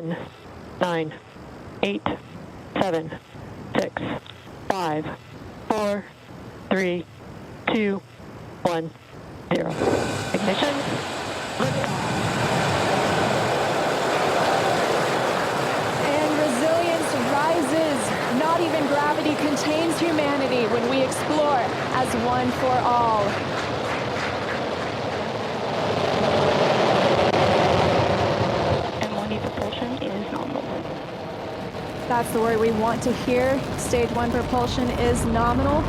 10, 9, 8, 7, 6, 5, 4, 3, 2, 1, 0. Ignition. Liftoff. And resilience rises. Not even gravity contains humanity when we explore as one for all. M1 propulsion is nominal. That's the word we want to hear. Stage 1 propulsion is nominal.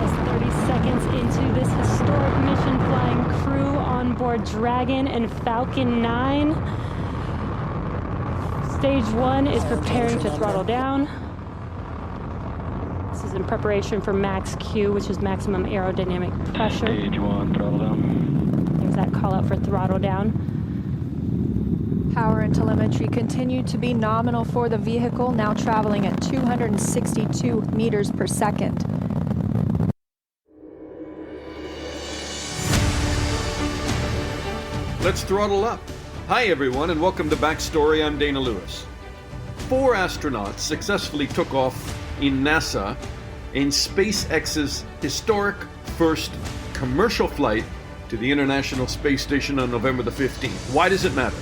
As 30 seconds into this historic mission, flying crew on board Dragon and Falcon 9. Stage 1 is preparing to throttle down. This is in preparation for max Q, which is maximum aerodynamic pressure. Stage 1, throttle down. There's that call out for throttle down. Power and telemetry continue to be nominal for the vehicle, now traveling at 262 meters per second. Let's throttle up. Hi everyone and welcome to Backstory. I'm Dana Lewis. 4 astronauts successfully took off in NASA in SpaceX's historic first commercial flight to the International Space Station on November the 15th. Why does it matter?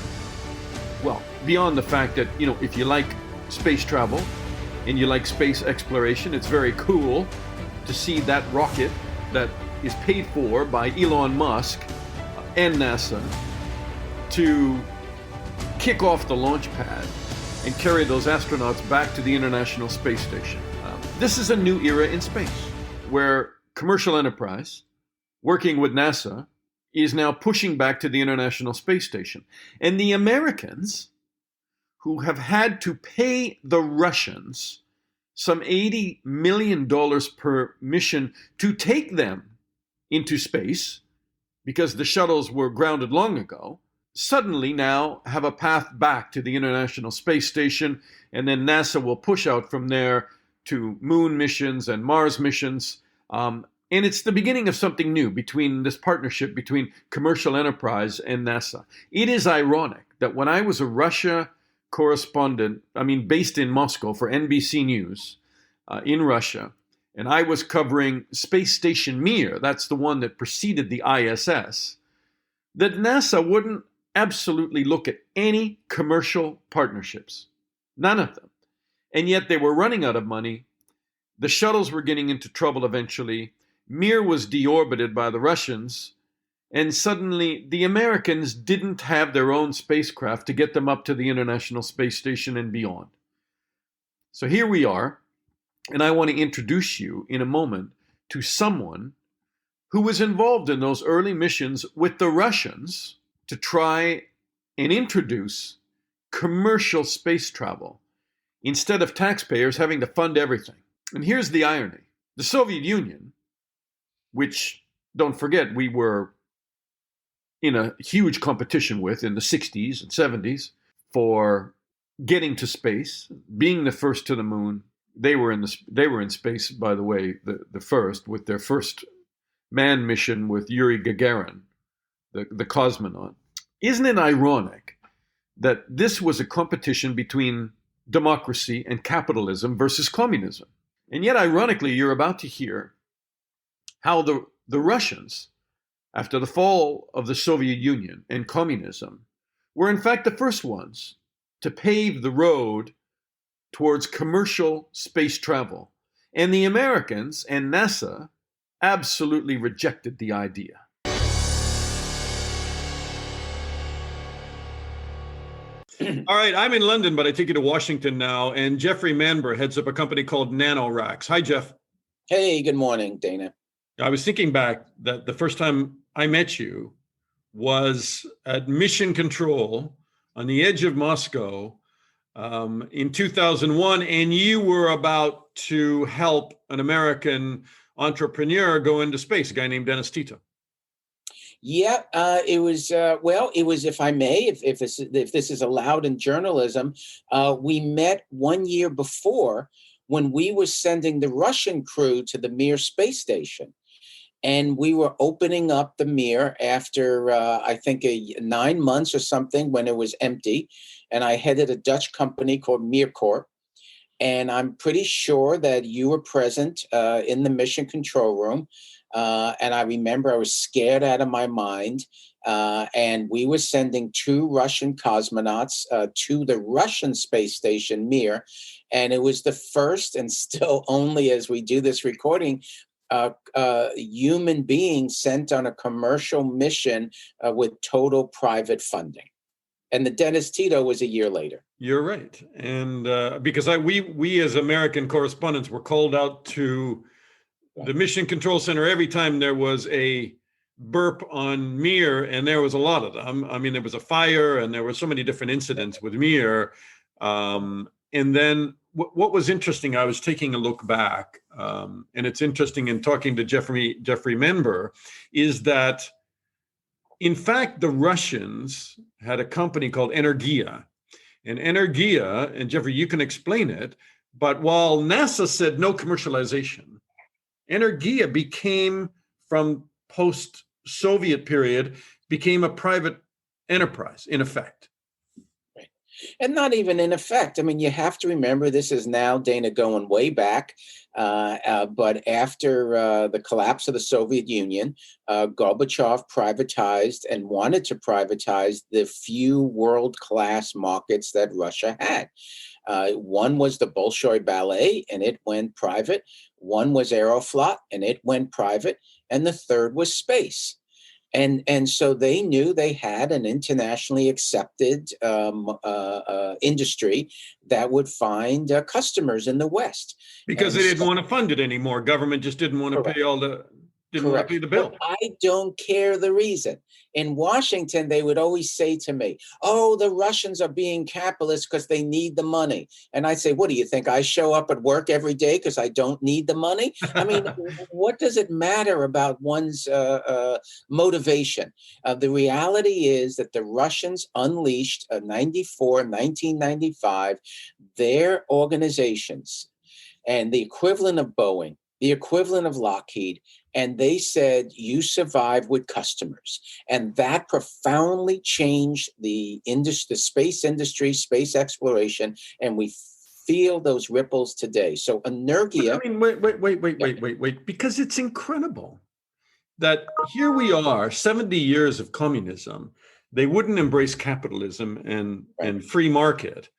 Well, beyond the fact that, if you like space travel and you like space exploration, it's very cool to see that rocket that is paid for by Elon Musk and NASA to kick off the launch pad and carry those astronauts back to the International Space Station. This is a new era in space where commercial enterprise, working with NASA, is now pushing back to the International Space Station. And the Americans, who have had to pay the Russians some $80 million per mission to take them into space, because the shuttles were grounded long ago, suddenly now have a path back to the International Space Station, and then NASA will push out from there to moon missions and Mars missions. And it's the beginning of something new between this partnership between commercial enterprise and NASA. It is ironic that when I was a Russia correspondent, based in Moscow for NBC News in Russia, and I was covering Space Station Mir, that's the one that preceded the ISS, that NASA wouldn't absolutely look at any commercial partnerships. None of them. And yet they were running out of money. The shuttles were getting into trouble eventually. Mir was deorbited by the Russians, and suddenly the Americans didn't have their own spacecraft to get them up to the International Space Station and beyond. So here we are, and I want to introduce you in a moment to someone who was involved in those early missions with the Russians to try and introduce commercial space travel instead of taxpayers having to fund everything. And here's the irony. The Soviet Union, which, don't forget, we were in a huge competition with in the 60s and 70s for getting to space, being the first to the moon. They were in space, by the way, the first, with their first manned mission with Yuri Gagarin, the cosmonaut. Isn't it ironic that this was a competition between democracy and capitalism versus communism? And yet, ironically, you're about to hear how the Russians, after the fall of the Soviet Union and communism, were in fact the first ones to pave the road towards commercial space travel. And the Americans and NASA absolutely rejected the idea. All right, I'm in London, but I take you to Washington now. And Jeffrey Manber heads up a company called NanoRacks. Hi, Jeff. Hey, good morning, Dana. I was thinking back that the first time I met you was at Mission Control on the edge of Moscow in 2001, and you were about to help an American entrepreneur go into space, a guy named Dennis Tito. Yeah, it was, if I may, if this is allowed in journalism, we met 1 year before when we were sending the Russian crew to the Mir space station. And we were opening up the Mir after, I think, 9 months or something when it was empty. And I headed a Dutch company called Mir Corp. And I'm pretty sure that you were present in the mission control room. And I remember I was scared out of my mind. And we were sending 2 Russian cosmonauts to the Russian space station, Mir. And it was the first and still only, as we do this recording, human being sent on a commercial mission with total private funding. And the Dennis Tito was a year later. You're right. And because we as American correspondents were called out to the Mission Control Center every time there was a burp on Mir, and there was a lot of them. I mean, there was a fire, and there were so many different incidents with Mir. And then what was interesting, I was taking a look back, and it's interesting in talking to Jeffrey Manber, is that, in fact, the Russians had a company called Energia. And Energia, and Jeffrey, you can explain it, but while NASA said no commercialization, Energia became, from post-Soviet period, became a private enterprise, in effect. And not even in effect. I mean, you have to remember, this is now, Dana, going way back. But after the collapse of the Soviet Union, Gorbachev privatized and wanted to privatize the few world-class markets that Russia had. One was the Bolshoi Ballet, and it went private. One was Aeroflot, and it went private. And the third was space. And so they knew they had an internationally accepted industry that would find customers in the West. Because they didn't want to fund it anymore. Government just didn't want to pay want to pay the bill. Well, I don't care the reason. In Washington, they would always say to me, oh, the Russians are being capitalist because they need the money. And I'd say, what do you think? I show up at work every day because I don't need the money? I mean, what does it matter about one's motivation? The reality is that the Russians unleashed 1995, their organizations, and the equivalent of Boeing, the equivalent of Lockheed, and they said, you survive with customers. And that profoundly changed the industry, the space industry, space exploration, and we feel those ripples today. So Energia... I mean, wait, because it's incredible that here we are, 70 years of communism, they wouldn't embrace capitalism and free market.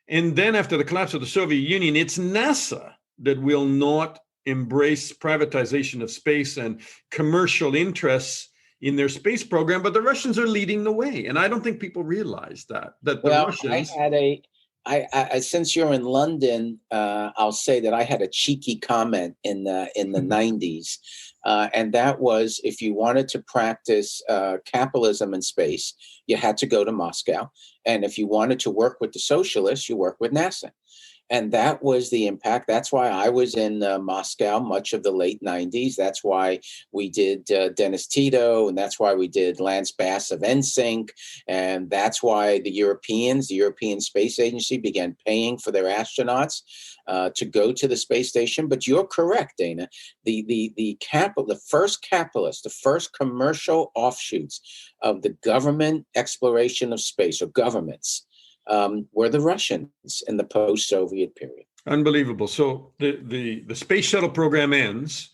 And then after the collapse of the Soviet Union, it's NASA that will not embrace privatization of space and commercial interests in their space program, but the Russians are leading the way, and I don't think people realize that the Russians. I since you're in London, I'll say that I had a cheeky comment in the 90s, and that was, if you wanted to practice capitalism in space, you had to go to Moscow, and if you wanted to work with the socialists, you work with NASA. And that was the impact. That's why I was in Moscow much of the late 90s. That's why we did Dennis Tito, and that's why we did Lance Bass of NSYNC. And that's why the European Space Agency, began paying for their astronauts to go to the space station. But you're correct, Dana. The first capitalist, the first commercial offshoots of the government exploration of space, or governments, were the Russians in the post-Soviet period. Unbelievable. So the space shuttle program ends,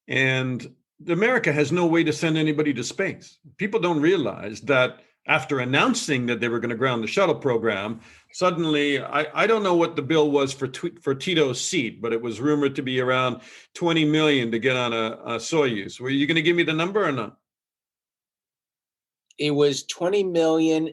and America has no way to send anybody to space. People don't realize that after announcing that they were going to ground the shuttle program, suddenly, I don't know what the bill was for Tito's seat, but it was rumored to be around $20 million to get on a Soyuz. Were you going to give me the number or not? It was $20 million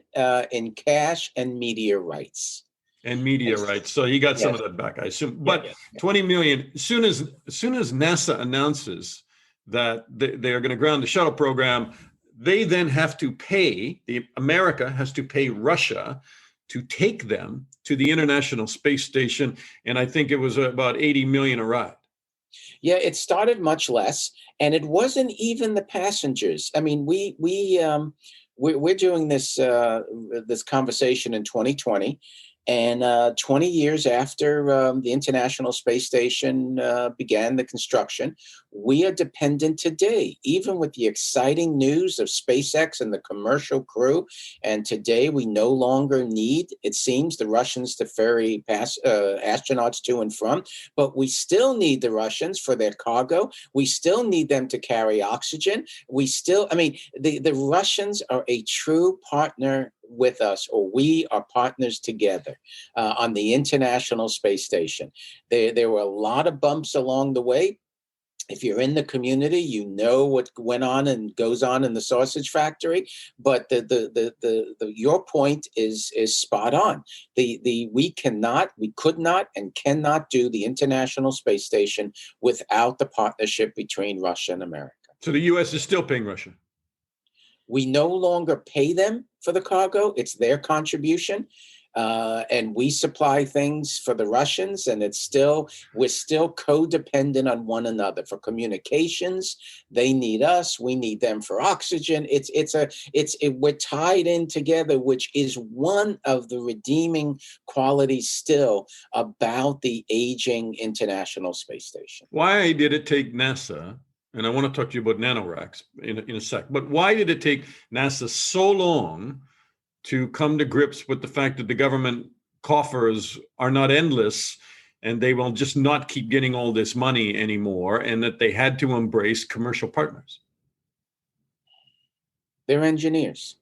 in cash and media rights. And media rights. So he got some of that back, I assume. But 20 million, as soon as NASA announces that they are going to ground the shuttle program, they then have to pay, America has to pay Russia to take them to the International Space Station. And I think it was about 80 million a ride. Yeah, it started much less, and it wasn't even the passengers. I mean, we're doing this conversation in 2020, And 20 years after the International Space Station began the construction, we are dependent today, even with the exciting news of SpaceX and the commercial crew. And today we no longer need, it seems, the Russians to ferry astronauts to and from, but we still need the Russians for their cargo. We still need them to carry oxygen. The Russians are a true partner with us, or we are partners together on the International Space Station. There were a lot of bumps along the way. If you're in the community, you know what went on and goes on in the sausage factory. But your point is spot on. We could not and cannot do the International Space Station without the partnership between Russia and America. So the U.S. is still paying Russia. We no longer pay them for the cargo. It's their contribution. And we supply things for the Russians, and we're still codependent on one another for communications. They need us, we need them for oxygen. We're tied in together, which is one of the redeeming qualities still about the aging International Space Station. Why did it take NASA? And I want to talk to you about nanoracks in a sec. But why did it take NASA so long to come to grips with the fact that the government coffers are not endless and they will just not keep getting all this money anymore, and that they had to embrace commercial partners? They're engineers.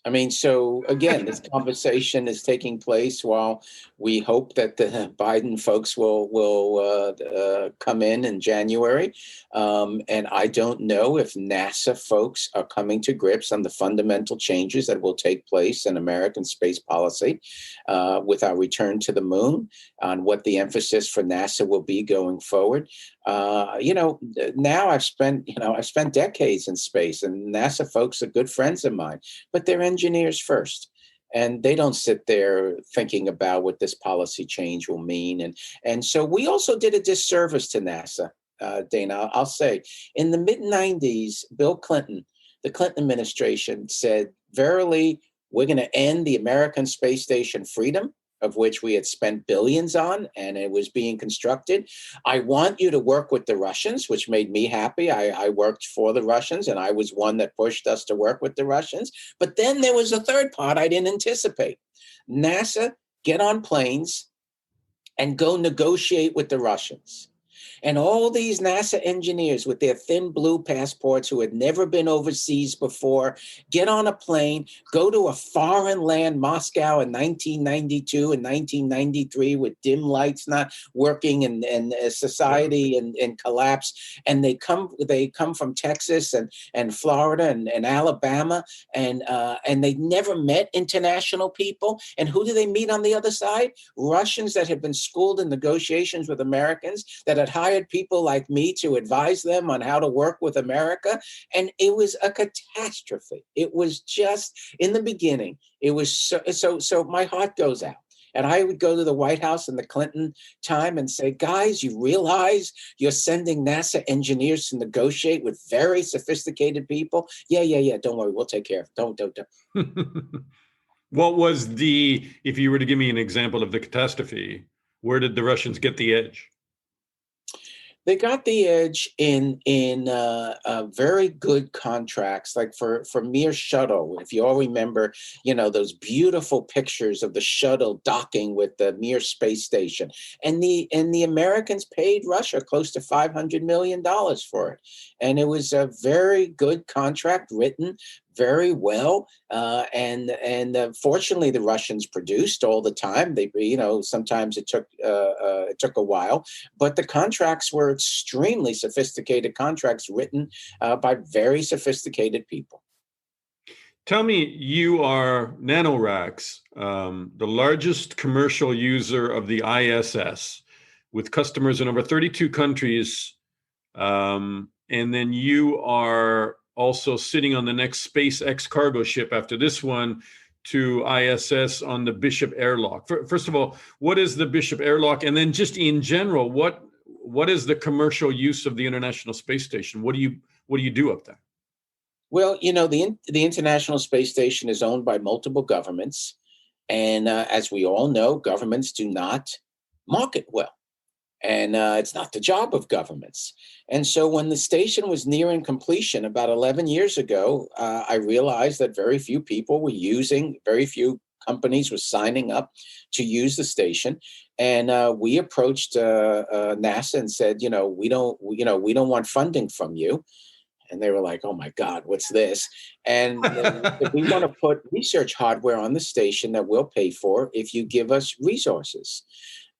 I mean, so again, this conversation is taking place while we hope that the Biden folks will come in January. And I don't know if NASA folks are coming to grips on the fundamental changes that will take place in American space policy with our return to the moon, on what the emphasis for NASA will be going forward. Now I've spent decades in space, and NASA folks are good friends of mine, but they're engineers first. And they don't sit there thinking about what this policy change will mean. And so we also did a disservice to NASA, Dana. I'll say, in the mid-90s, Bill Clinton, the Clinton administration, said, verily, we're going to end the American space station Freedom, of which we had spent billions on, and it was being constructed. I want you to work with the Russians, which made me happy. I worked for the Russians, and I was one that pushed us to work with the Russians. But then there was a third part I didn't anticipate. NASA, get on planes and go negotiate with the Russians. And all these NASA engineers with their thin blue passports who had never been overseas before, get on a plane, go to a foreign land, Moscow, in 1992 and 1993, with dim lights not working and society in collapse. And they come from Texas and Florida and Alabama, and they never met international people. And who do they meet on the other side? Russians that had been schooled in negotiations with Americans, that had hired people like me to advise them on how to work with America. And it was a catastrophe. It was just, in the beginning, it was so my heart goes out. And I would go to the White House in the Clinton time and say, guys, you realize you're sending NASA engineers to negotiate with very sophisticated people? Yeah. Don't worry, we'll take care of it. Don't. What was if you were to give me an example of the catastrophe, where did the Russians get the edge? They got the edge in very good contracts, like for Mir shuttle. If you all remember, those beautiful pictures of the shuttle docking with the Mir space station, and the Americans paid Russia close to $500 million for it, and it was a very good contract written very well, and fortunately, the Russians produced all the time. They, sometimes it took a while, but the contracts were extremely sophisticated contracts written by very sophisticated people. Tell me, you are nanoracks, the largest commercial user of the ISS, with customers in over 32 countries, and then you are also sitting on the next SpaceX cargo ship after this one to ISS on the Bishop airlock. First of all, what is the Bishop airlock? And then just in general, what is the commercial use of the International Space Station? What do you do up there? Well, the International Space Station is owned by multiple governments. And as we all know, governments do not market well. And it's not the job of governments. And so when the station was nearing completion about 11 years ago, I realized that very few people were using, very few companies were signing up to use the station. And we approached NASA and said, we don't want funding from you. And they were like, oh my God, what's this? And we want to put research hardware on the station that we'll pay for if you give us resources.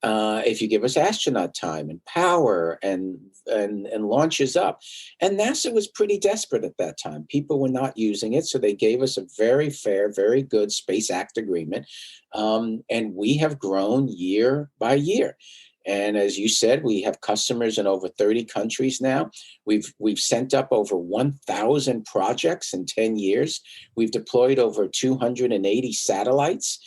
If you give us astronaut time and power and launches up. And NASA was pretty desperate at that time. People were not using it. So they gave us a very fair, very good Space Act agreement. And we have grown year by year. And as you said, we have customers in over 30 countries now. We've sent up over 1,000 projects in 10 years. We've deployed over 280 satellites.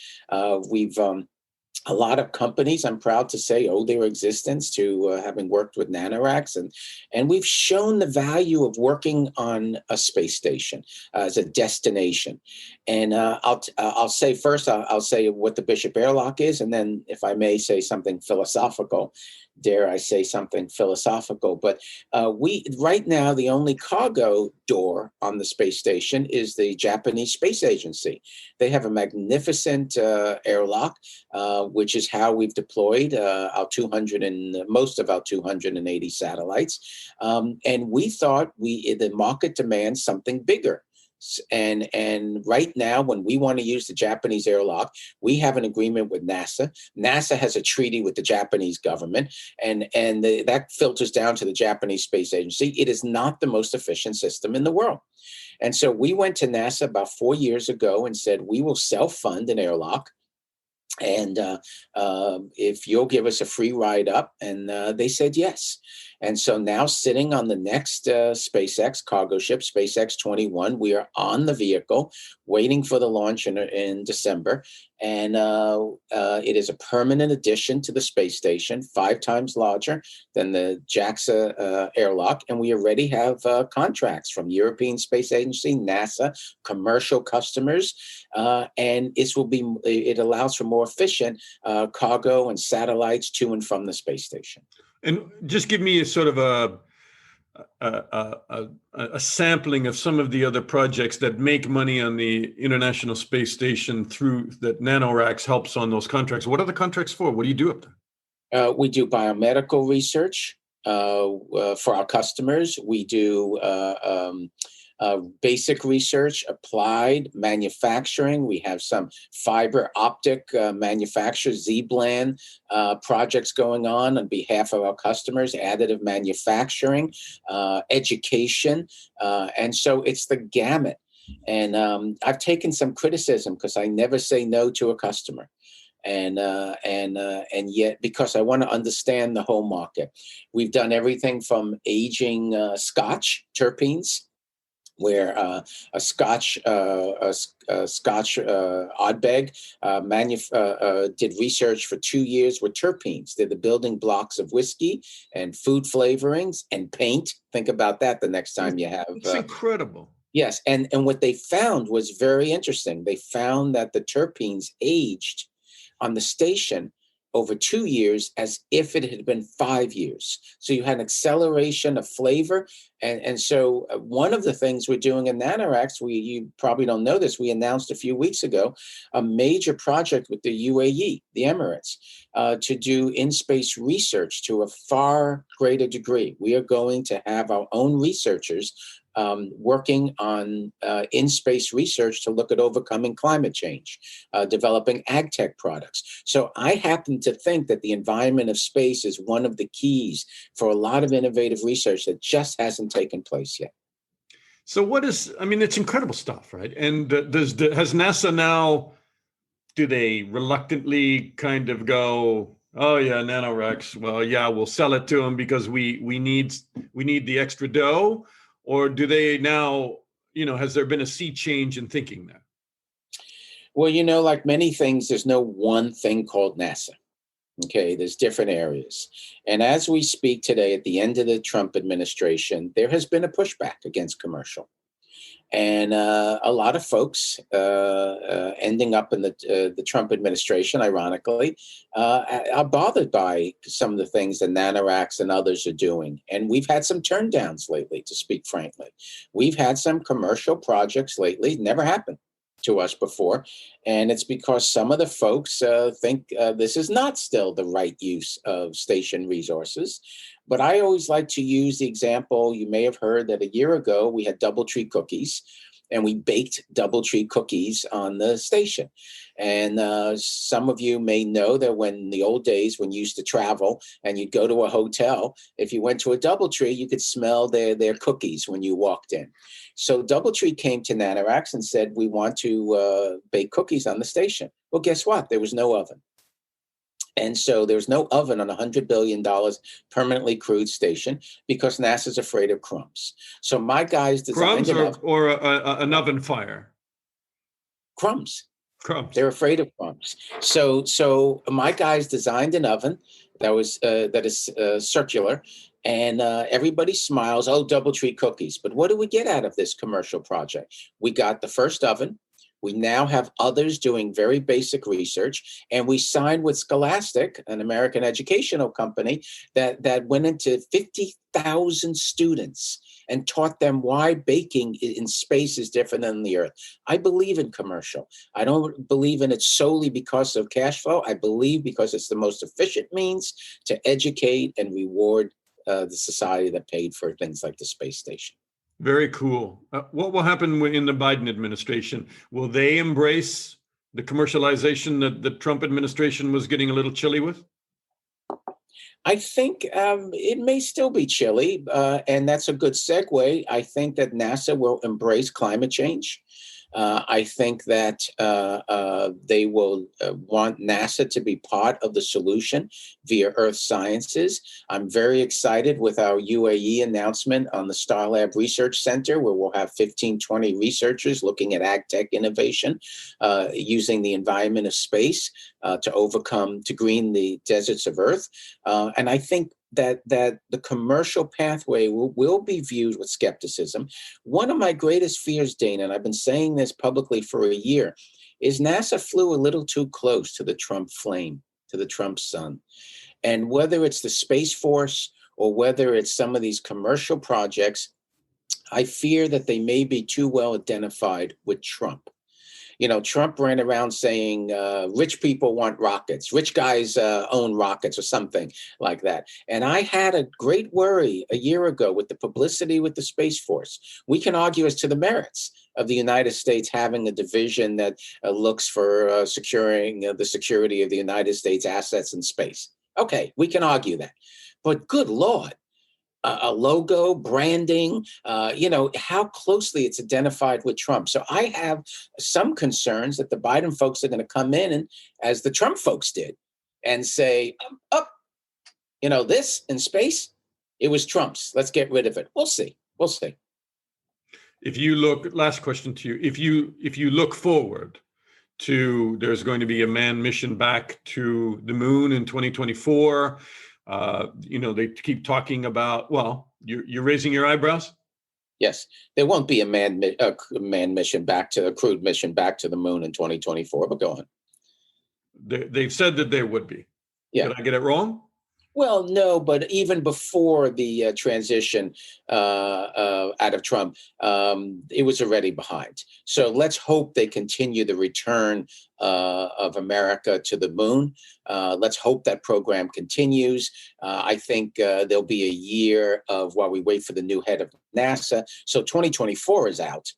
A lot of companies, I'm proud to say, owe their existence to having worked with NanoRacks, and we've shown the value of working on a space station as a destination. And I'll say first, I'll say what the Bishop Airlock is, and then, if I may say something philosophical, dare I say something philosophical. But we right now, the only cargo door on the space station is the Japanese Space Agency. They have a magnificent airlock, which is how we've deployed most of our 280 satellites. And we thought the market demands something bigger. And right now, when we want to use the Japanese airlock, we have an agreement with NASA. NASA has a treaty with the Japanese government, and that filters down to the Japanese Space Agency. It is not the most efficient system in the world. And so we went to NASA about 4 years ago and said, we will self-fund an airlock. And if you'll give us a free ride up, and they said yes. And so now, sitting on the next SpaceX cargo ship, SpaceX 21, we are on the vehicle, waiting for the launch in December. And it is a permanent addition to the space station, 5 times larger than the JAXA airlock. And we already have contracts from European Space Agency, NASA, commercial customers. And it allows for more efficient cargo and satellites to and from the space station. And just give me a sort of a sampling of some of the other projects that make money on the International Space Station through that NanoRacks helps on those contracts. What are the contracts for? What do you do up there? We do biomedical research for our customers. We do basic research, applied manufacturing. We have some fiber optic manufacturers, Z-Bland projects going on behalf of our customers, additive manufacturing, education. And so it's the gamut. And I've taken some criticism because I never say no to a customer. And yet, because I want to understand the whole market, we've done everything from aging Scotch terpenes, where a Scotch Ardbeg did research for 2 years with terpenes. They're the building blocks of whiskey and food flavorings and paint. Think about that the next time you have. It's incredible. Yes, and what they found was very interesting. They found that the terpenes aged on the station over 2 years as if it had been 5 years. So you had an acceleration of flavor. And so one of the things we're doing in NanoRacks, you probably don't know this, we announced a few weeks ago a major project with the UAE, the Emirates, to do in-space research to a far greater degree. We are going to have our own researchers working on in-space research to look at overcoming climate change, developing ag tech products. So I happen to think that the environment of space is one of the keys for a lot of innovative research that just hasn't taken place yet. So it's incredible stuff, right? And has NASA now, do they reluctantly kind of go, oh yeah, NanoRacks, well, yeah, we'll sell it to them because we need the extra dough? Or do they now, has there been a sea change in thinking there? Well, like many things, there's no one thing called NASA. Okay, there's different areas. And as we speak today, at the end of the Trump administration, there has been a pushback against commercial. And a lot of folks ending up in the Trump administration, ironically, are bothered by some of the things that NanoRacks and others are doing. And we've had some turndowns lately, to speak frankly. We've had some commercial projects lately, never happened to us before. And it's because some of the folks think this is not still the right use of station resources. But I always like to use the example, you may have heard that a year ago we had DoubleTree cookies, and we baked DoubleTree cookies on the station. And some of you may know that when in the old days, when you used to travel and you'd go to a hotel, if you went to a DoubleTree, you could smell their cookies when you walked in. So DoubleTree came to NanoRacks and said, we want to bake cookies on the station. Well, guess what? There was no oven. And so there's no oven on a $100 billion permanently crewed station because NASA's afraid of crumbs. So my guys designed crumbs or an oven fire. Crumbs. Crumbs. They're afraid of crumbs. So my guys designed an oven that is circular, and everybody smiles. Oh, DoubleTree cookies! But what do we get out of this commercial project? We got the first oven. We now have others doing very basic research, and we signed with Scholastic, an American educational company, that went into 50,000 students and taught them why baking in space is different than the Earth. I believe in commercial. I don't believe in it solely because of cash flow. I believe because it's the most efficient means to educate and reward the society that paid for things like the space station. Very cool. What will happen in the Biden administration? Will they embrace the commercialization that the Trump administration was getting a little chilly with? I think it may still be chilly, and that's a good segue. I think that NASA will embrace climate change. I think that they will want NASA to be part of the solution via Earth Sciences. I'm very excited with our UAE announcement on the Starlab Research Center, where we'll have 15, 20 researchers looking at ag tech innovation, using the environment of space to green the deserts of Earth. And I think that the commercial pathway will be viewed with skepticism. One of my greatest fears, Dana, and I've been saying this publicly for a year, is NASA flew a little too close to the Trump flame, to the Trump sun. And whether it's the Space Force or whether it's some of these commercial projects, I fear that they may be too well identified with Trump. You know, Trump ran around saying rich people want rockets, rich guys own rockets or something like that. And I had a great worry a year ago with the publicity with the Space Force. We can argue as to the merits of the United States having a division that looks for securing the security of the United States assets in space. Okay, we can argue that. But good Lord. A logo, branding, how closely it's identified with Trump. So I have some concerns that the Biden folks are going to come in and, as the Trump folks did, and say, this in space, it was Trump's. Let's get rid of it. We'll see. We'll see. If you look, last question to you, if you look forward to, there's going to be a manned mission back to the moon in 2024. They keep talking about, you're raising your eyebrows? Yes, there won't be a manned mission a crewed mission back to the moon in 2024, but go on. They've said that there would be. Yeah. Did I get it wrong? Well, no, but even before the transition out of Trump, it was already behind. So let's hope they continue the return of America to the moon. Let's hope that program continues. I think there'll be a year while we wait for the new head of NASA. So 2024 is out.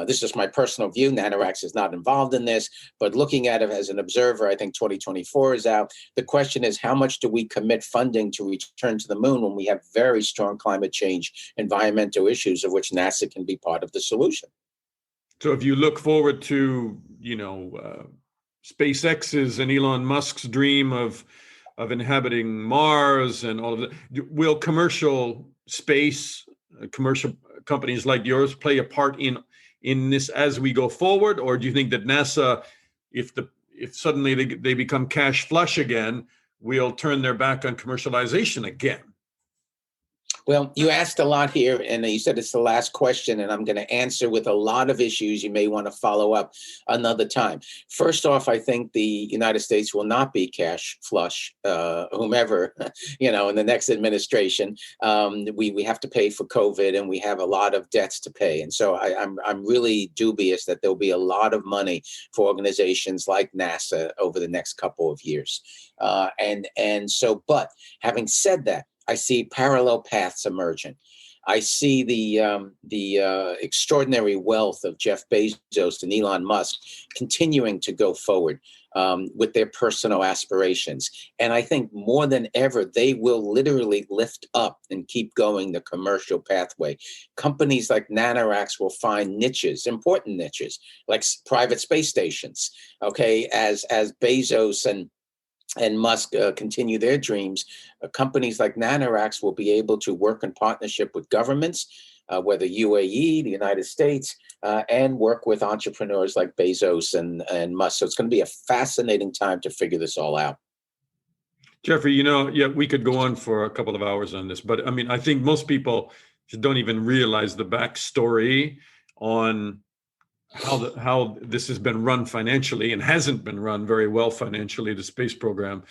This is my personal view. NanoRacks is not involved in this, but looking at it as an observer, I think 2024 is out. The question is, how much do we commit funding to return to the moon when we have very strong climate change, environmental issues of which NASA can be part of the solution? So if you look forward to, SpaceX's and Elon Musk's dream of inhabiting Mars and all of that, will commercial space, commercial companies like yours play a part in this as we go forward? Or do you think that NASA, if suddenly they become cash flush again, will turn their back on commercialization again? Well, you asked a lot here, and you said it's the last question, and I'm going to answer with a lot of issues you may want to follow up another time. First off, I think the United States will not be cash flush, whomever, in the next administration. We have to pay for COVID, and we have a lot of debts to pay. And so I'm really dubious that there'll be a lot of money for organizations like NASA over the next couple of years. But having said that, I see parallel paths emerging. I see the extraordinary wealth of Jeff Bezos and Elon Musk continuing to go forward with their personal aspirations. And I think more than ever, they will literally lift up and keep going the commercial pathway. Companies like NanoRacks will find niches, important niches, like private space stations, okay, as Bezos and Musk continue their dreams. Companies like NanoRacks will be able to work in partnership with governments, whether UAE, the United States, and work with entrepreneurs like Bezos and Musk. So it's going to be a fascinating time to figure this all out. Jeffrey, we could go on for a couple of hours on this, but I think most people just don't even realize the backstory on how this has been run financially, and hasn't been run very well financially, the space program.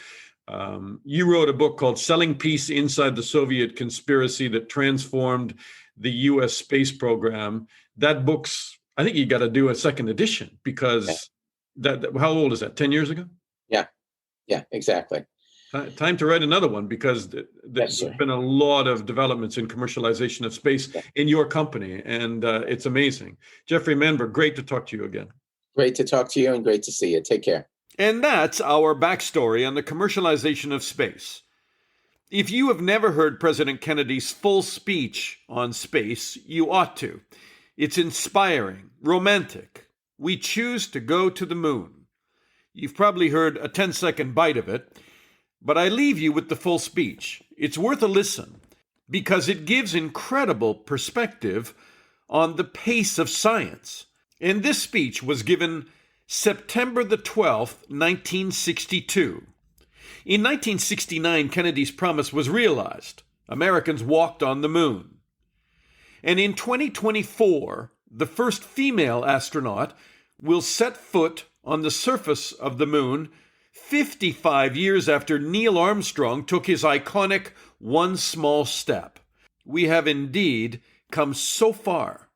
You wrote a book called Selling Peace Inside the Soviet Conspiracy That Transformed the U.S. Space Program. That book's, I think you got to do a second edition, because how old is that? 10 years ago? Yeah, exactly. Time to write another one, because there's been a lot of developments in commercialization of space in your company, and it's amazing. Jeffrey Manber, great to talk to you again. Great to talk to you, and great to see you. Take care. And that's our backstory on the commercialization of space. If you have never heard President Kennedy's full speech on space, you ought to. It's inspiring, romantic. We choose to go to the moon. You've probably heard a 10-second bite of it, but I leave you with the full speech. It's worth a listen, because it gives incredible perspective on the pace of science. And this speech was given September the 12th, 1962. In 1969, Kennedy's promise was realized. Americans walked on the moon. And in 2024, the first female astronaut will set foot on the surface of the moon 55 years after Neil Armstrong took his iconic one small step. We have indeed come so far.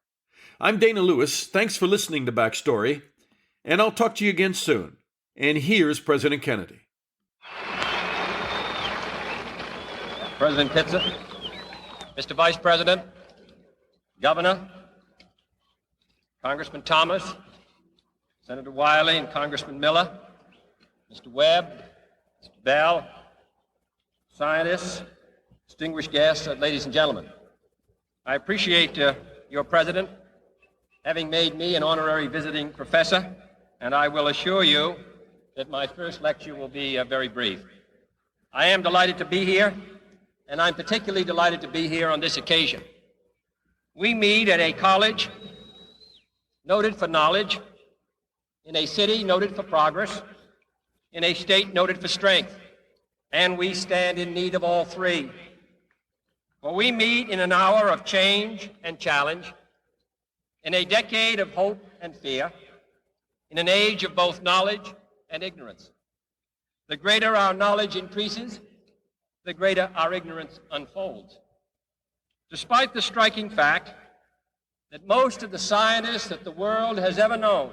I'm Dana Lewis. Thanks for listening to Backstory, and I'll talk to you again soon. And here's President Kennedy. President Pitzer, Mr. Vice President, Governor, Congressman Thomas, Senator Wiley, and Congressman Miller, Mr. Webb, Mr. Bell, scientists, distinguished guests, ladies and gentlemen. I appreciate your president having made me an honorary visiting professor, and I will assure you that my first lecture will be very brief. I am delighted to be here, and I'm particularly delighted to be here on this occasion. We meet at a college noted for knowledge, in a city noted for progress, in a state noted for strength, and we stand in need of all three. For we meet in an hour of change and challenge, in a decade of hope and fear, in an age of both knowledge and ignorance. The greater our knowledge increases, the greater our ignorance unfolds. Despite the striking fact that most of the scientists that the world has ever known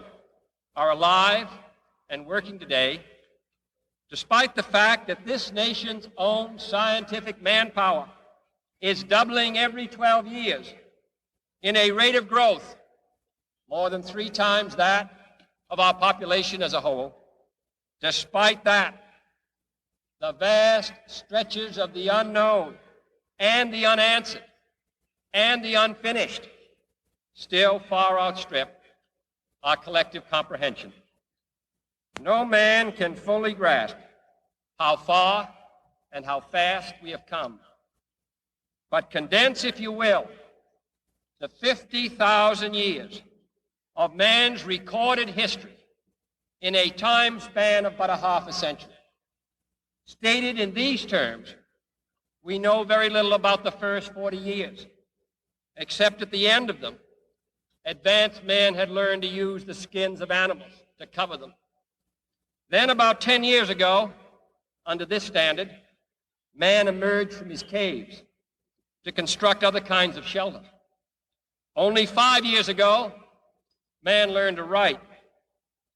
are alive and working today, despite the fact that this nation's own scientific manpower is doubling every 12 years in a rate of growth more than 3 times that of our population as a whole, despite that, the vast stretches of the unknown and the unanswered and the unfinished still far outstrip our collective comprehension. No man can fully grasp how far and how fast we have come. But condense, if you will, the 50,000 years of man's recorded history in a time span of but a half a century. Stated in these terms, we know very little about the first 40 years, except at the end of them, advanced man had learned to use the skins of animals to cover them. Then about 10 years ago, under this standard, man emerged from his caves to construct other kinds of shelter. Only 5 years ago, man learned to write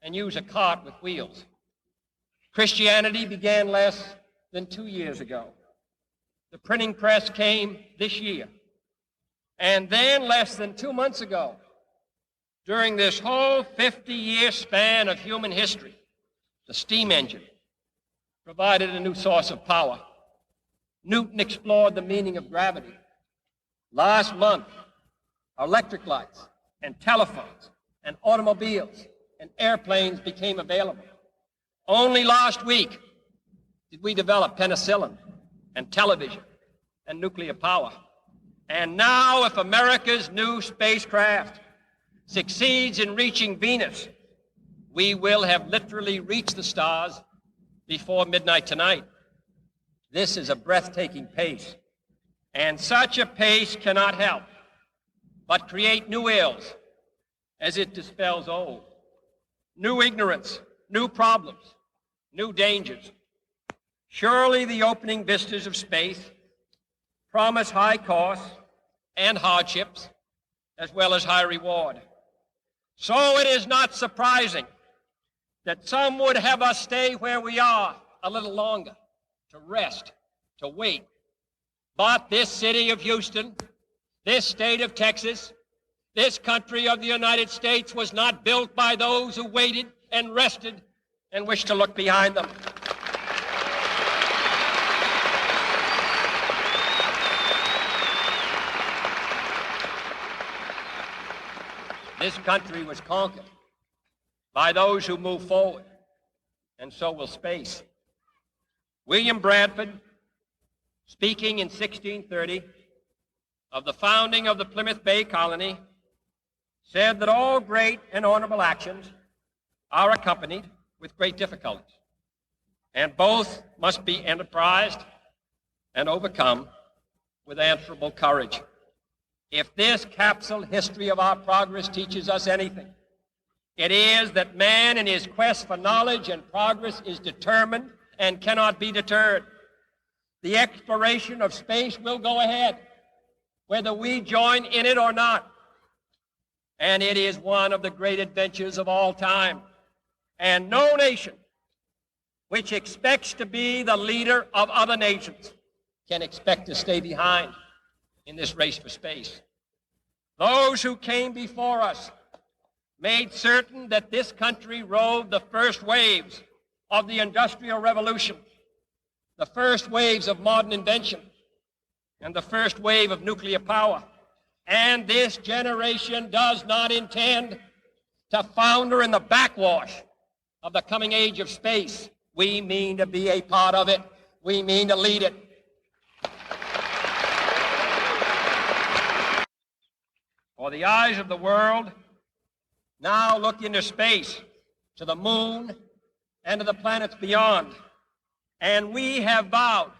and use a cart with wheels. Christianity began less than 2 years ago. The printing press came this year. And then less than 2 months ago, during this whole 50-year span of human history, the steam engine provided a new source of power. Newton explored the meaning of gravity. Last month, electric lights and telephones and automobiles and airplanes became available. Only last week did we develop penicillin and television and nuclear power. And now, if America's new spacecraft succeeds in reaching Venus, we will have literally reached the stars before midnight tonight. This is a breathtaking pace, and such a pace cannot help but create new ills as it dispels old. New ignorance, new problems, new dangers. Surely the opening vistas of space promise high costs and hardships, as well as high reward. So it is not surprising that some would have us stay where we are a little longer, to rest, to wait. But this city of Houston, this state of Texas, this country of the United States was not built by those who waited and rested and wished to look behind them. This country was conquered by those who move forward, and so will space. William Bradford, speaking in 1630 of the founding of the Plymouth Bay Colony, said that all great and honorable actions are accompanied with great difficulties, and both must be enterprised and overcome with answerable courage. If this capsule history of our progress teaches us anything, it is that man in his quest for knowledge and progress is determined and cannot be deterred. The exploration of space will go ahead, whether we join in it or not. And it is one of the great adventures of all time. And no nation which expects to be the leader of other nations can expect to stay behind in this race for space. Those who came before us made certain that this country rode the first waves of the Industrial Revolution, the first waves of modern invention, and the first wave of nuclear power. And this generation does not intend to founder in the backwash of the coming age of space. We mean to be a part of it. We mean to lead it. For the eyes of the world now look into space, to the moon, and to the planets beyond. And we have vowed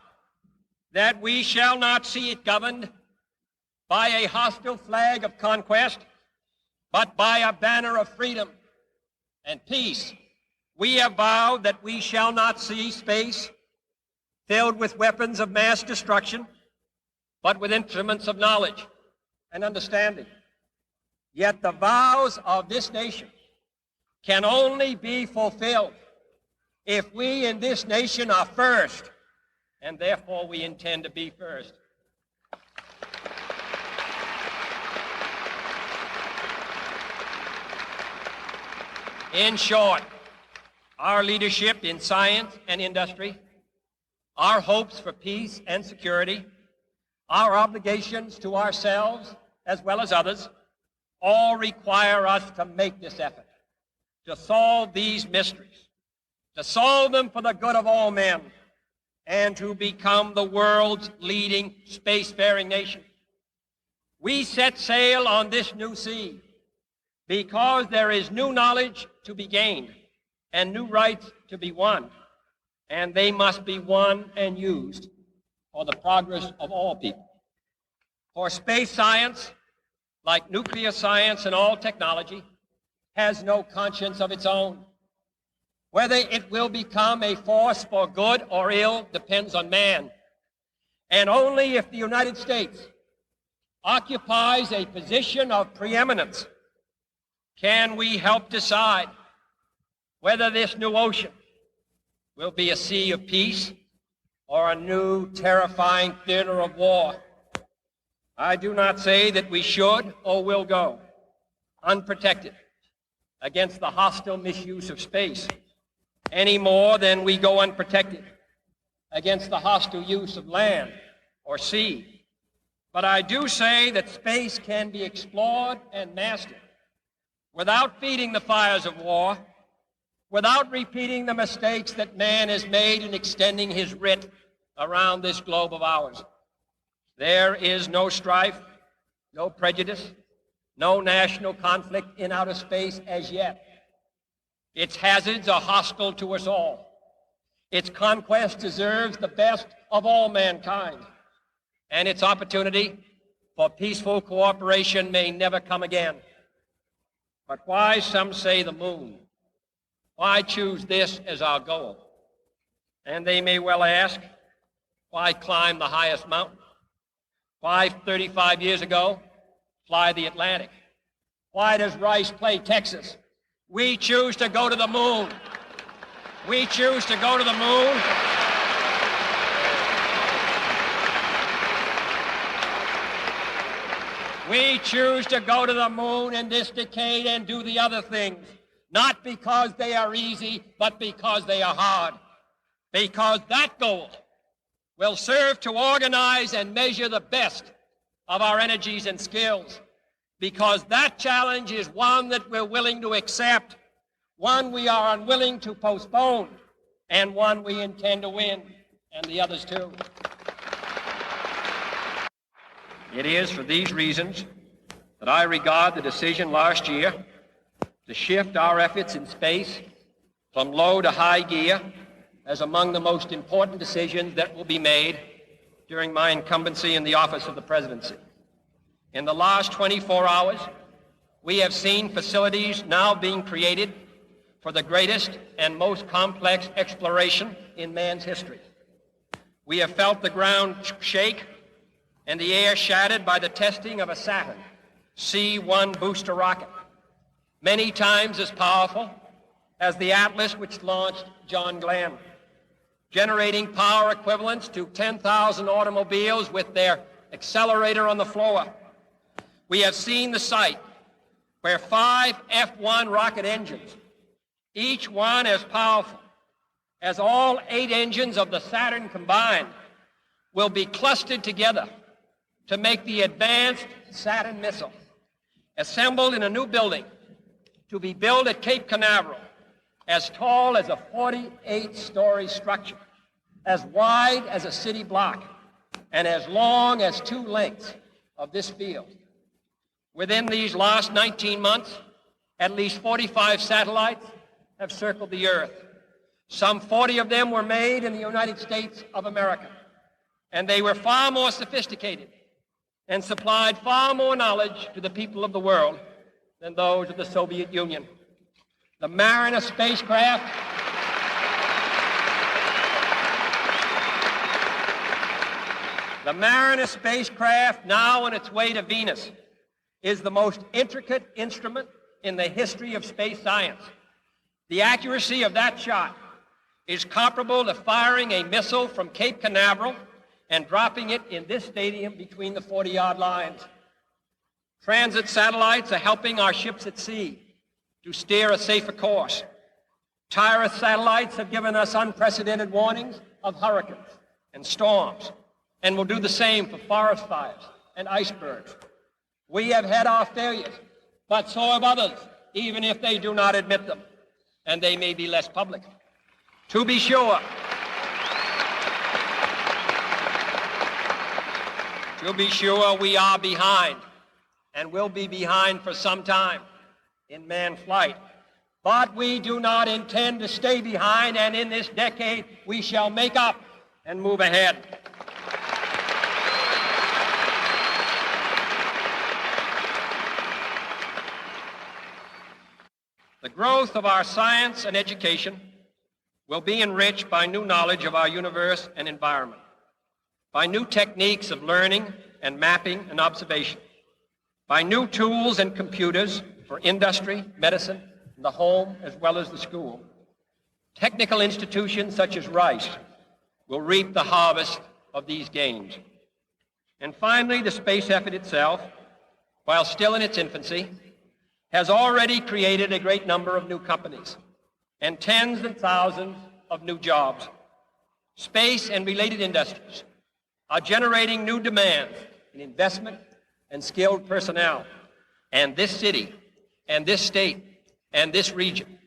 that we shall not see it governed by a hostile flag of conquest, but by a banner of freedom and peace. We have vowed that we shall not see space filled with weapons of mass destruction, but with instruments of knowledge and understanding. Yet the vows of this nation can only be fulfilled if we in this nation are first, and therefore we intend to be first. In short, our leadership in science and industry, our hopes for peace and security, our obligations to ourselves as well as others, all require us to make this effort, to solve these mysteries, to solve them for the good of all men, and to become the world's leading spacefaring nation. We set sail on this new sea because there is new knowledge to be gained and new rights to be won, and they must be won and used for the progress of all people. For space science, like nuclear science and all technology, has no conscience of its own. Whether it will become a force for good or ill depends on man. And only if the United States occupies a position of preeminence can we help decide whether this new ocean will be a sea of peace or a new terrifying theater of war. I do not say that we should or will go unprotected against the hostile misuse of space any more than we go unprotected against the hostile use of land or sea. But I do say that space can be explored and mastered without feeding the fires of war, without repeating the mistakes that man has made in extending his writ around this globe of ours. There is no strife, no prejudice, no national conflict in outer space as yet. Its hazards are hostile to us all. Its conquest deserves the best of all mankind, and its opportunity for peaceful cooperation may never come again. But why, some say, the moon? Why choose this as our goal? And they may well ask, why climb the highest mountain? Why, 35 years ago, fly the Atlantic? Why does Rice play Texas? We choose to go to the moon. We choose to go to the moon. We choose to go to the moon in this decade and do the other things, not because they are easy, but because they are hard. Because that goal will serve to organize and measure the best of our energies and skills. Because that challenge is one that we're willing to accept, one we are unwilling to postpone, and one we intend to win, and the others too. It is for these reasons that I regard the decision last year to shift our efforts in space from low to high gear as among the most important decisions that will be made during my incumbency in the office of the presidency. In the last 24 hours, we have seen facilities now being created for the greatest and most complex exploration in man's history. We have felt the ground shake and the air shattered by the testing of a Saturn C-1 booster rocket, many times as powerful as the Atlas which launched John Glenn, generating power equivalents to 10,000 automobiles with their accelerator on the floor. We have seen the site where 5 F-1 rocket engines, each one as powerful as all 8 engines of the Saturn combined, will be clustered together to make the advanced Saturn missile, assembled in a new building to be built at Cape Canaveral, as tall as a 48-story structure, as wide as a city block, and as long as 2 lengths of this field. Within these last 19 months, at least 45 satellites have circled the Earth. Some 40 of them were made in the United States of America, and they were far more sophisticated and supplied far more knowledge to the people of the world than those of the Soviet Union. The Mariner spacecraft now on its way to Venus is the most intricate instrument in the history of space science. The accuracy of that shot is comparable to firing a missile from Cape Canaveral and dropping it in this stadium between the 40-yard lines. Transit satellites are helping our ships at sea to steer a safer course. Tireless satellites have given us unprecedented warnings of hurricanes and storms, and will do the same for forest fires and icebergs. We have had our failures, but so have others, even if they do not admit them, and they may be less public. To be sure, we are behind, and will be behind for some time in manned flight. But we do not intend to stay behind, and in this decade we shall make up and move ahead. The growth of our science and education will be enriched by new knowledge of our universe and environment, by new techniques of learning and mapping and observation, by new tools and computers for industry, medicine, the home, as well as the school. Technical institutions such as Rice will reap the harvest of these gains. And finally, the space effort itself, while still in its infancy, has already created a great number of new companies and tens and thousands of new jobs. Space and related industries are generating new demands in investment and skilled personnel, and this city and this state and this region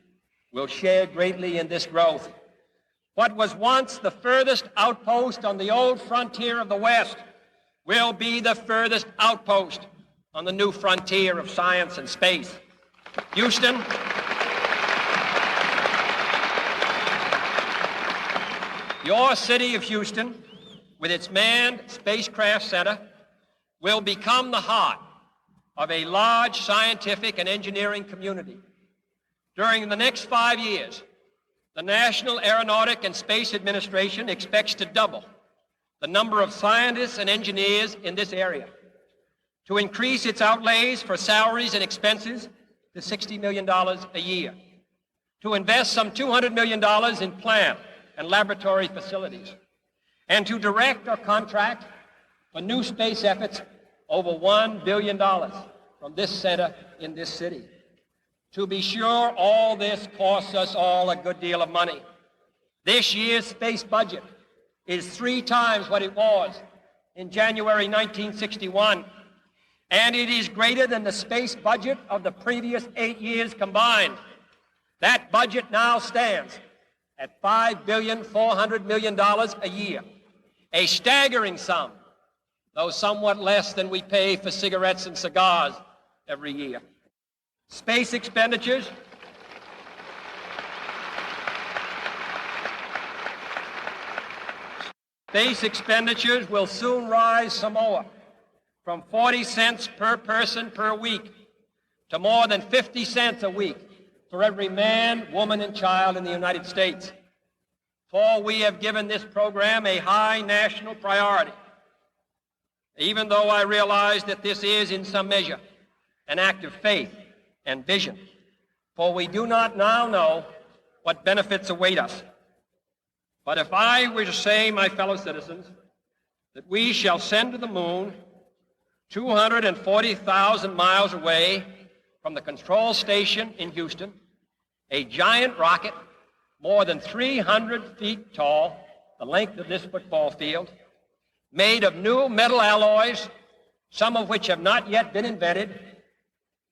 will share greatly in this growth. What was once the furthest outpost on the old frontier of the West will be the furthest outpost on the new frontier of science and space. Houston, your city of Houston, with its manned spacecraft center, will become the heart of a large scientific and engineering community. During the next 5 years, the National Aeronautic and Space Administration expects to double the number of scientists and engineers in this area, to increase its outlays for salaries and expenses to $60 million a year, to invest some $200 million in plant and laboratory facilities, and to direct or contract for new space efforts over $1 billion from this center in this city. To be sure, all this costs us all a good deal of money. This year's space budget is 3 times what it was in January 1961, and it is greater than the space budget of the previous 8 years combined. That budget now stands at $5.4 billion a year, a staggering sum, though somewhat less than we pay for cigarettes and cigars every year. Space expenditures will soon rise some more, from 40 cents per person per week to more than 50 cents a week for every man, woman, and child in the United States. For we have given this program a high national priority, even though I realize that this is, in some measure, an act of faith and vision, for we do not now know what benefits await us. But if I were to say, my fellow citizens, that we shall send to the moon 240,000 miles away from the control station in Houston, a giant rocket more than 300 feet tall, the length of this football field, made of new metal alloys, some of which have not yet been invented,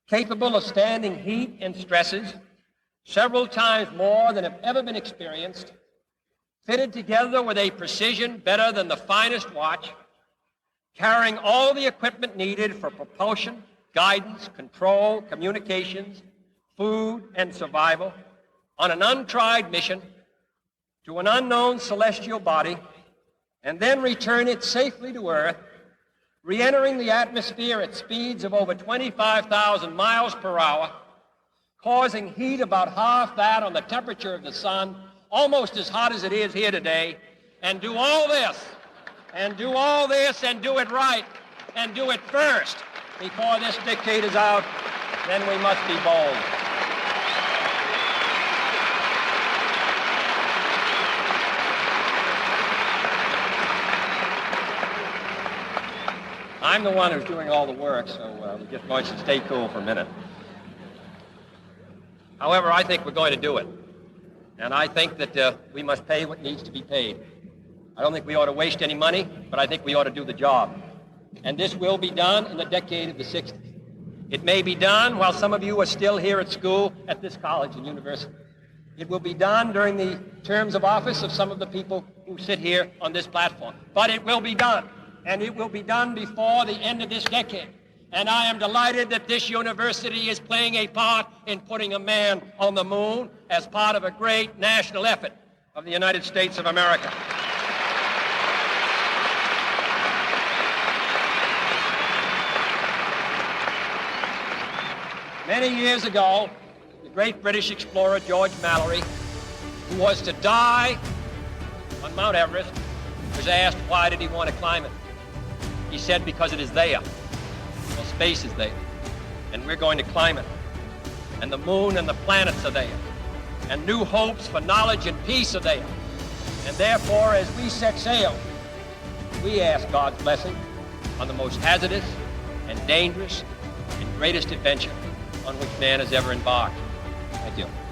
capable of standing heat and stresses several times more than have ever been experienced, fitted together with a precision better than the finest watch, carrying all the equipment needed for propulsion, guidance, control, communications, food, and survival, on an untried mission to an unknown celestial body, and then return it safely to Earth, re-entering the atmosphere at speeds of over 25,000 miles per hour, causing heat about half that on the temperature of the sun, almost as hot as it is here today, and do all this, and do it right, and do it first before this decade is out, then we must be bold. I'm the one who's doing all the work, so we're just going to stay cool for a minute. However, I think we're going to do it. And I think that we must pay what needs to be paid. I don't think we ought to waste any money, but I think we ought to do the job. And this will be done in the decade of the 60s. It may be done while some of you are still here at school at this college and university. It will be done during the terms of office of some of the people who sit here on this platform. But it will be done. And it will be done before the end of this decade. And I am delighted that this university is playing a part in putting a man on the moon as part of a great national effort of the United States of America. Many years ago, great British explorer George Mallory, who was to die on Mount Everest, was asked why did he want to climb it. He said, because it is there. Well, space is there, and we're going to climb it. And the moon and the planets are there, and new hopes for knowledge and peace are there. And therefore, as we set sail, we ask God's blessing on the most hazardous and dangerous and greatest adventure on which man has ever embarked. Thank you.